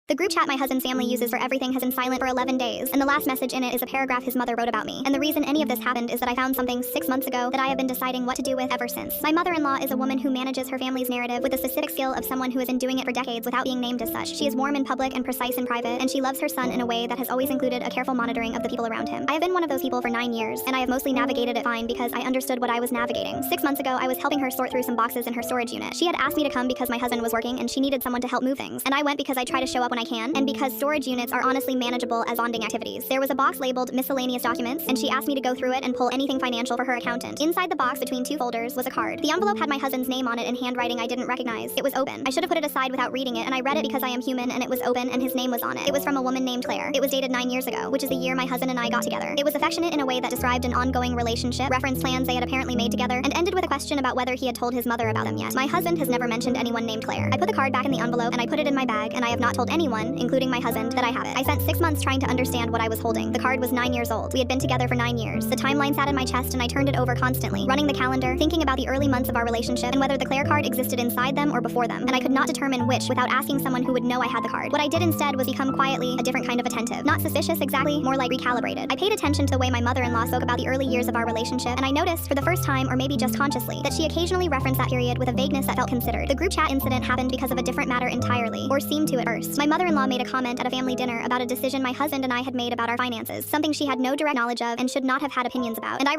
The group chat my husband's family uses for everything has been silent for 11 days, and the last message in it is a paragraph his mother wrote about me. And the reason any of this happened is that I found something 6 months ago that I have been deciding what to do with ever since. My mother-in-law is a woman who manages her family's narrative with the specific skill of someone who has been doing it for decades without being named as such. She is warm in public and precise in private, and she loves her son in a way that has always included a careful monitoring of the people around him. I have been one of those people for 9 years, and I have mostly navigated it fine because I understood what I was navigating. 6 months ago, I was helping her sort through some boxes in her storage unit. She had asked me to come because my husband was working and she needed someone to help move things. And I went because I try to show up when I can, and because storage units are honestly manageable as bonding activities. There was a box labeled miscellaneous documents, and she asked me to go through it and pull anything financial for her accountant. Inside the box between 2 folders was a card. The envelope had my husband's name on it in handwriting I didn't recognize. It was open. I should have put it aside without reading it, and I read it because I am human, and it was open and his name was on it. It was from a woman named Claire. It was dated 9 years ago, which is the year my husband and I got together. It was affectionate in a way that described an ongoing relationship, referenced plans they had apparently made together, and ended with a question about whether he had told his mother about them yet. My husband has never mentioned anyone named Claire. I put the card back in the envelope and I put it in my bag, and I have not told anyone, including my husband, that I have it. I spent 6 months trying to understand what I was holding. The card was 9 years old. We had been together for 9 years. The timeline sat in my chest and I turned it over constantly, running the calendar, thinking about the early months of our relationship and whether the Claire card existed inside them or before them, and I could not determine which without asking someone who would know I had the card. What I did instead was become quietly a different kind of attentive. Not suspicious exactly, more like recalibrated. I paid attention to the way my mother-in-law spoke about the early years of our relationship, and I noticed for the first time, or maybe just consciously, that she occasionally referenced that period with a vagueness that felt considered. The group chat incident happened because of a different matter entirely, or seemed to at first. My mother-in-law made a comment at a family dinner about a decision my husband and I had made about our finances, something she had no direct knowledge of and should not have had opinions about, and I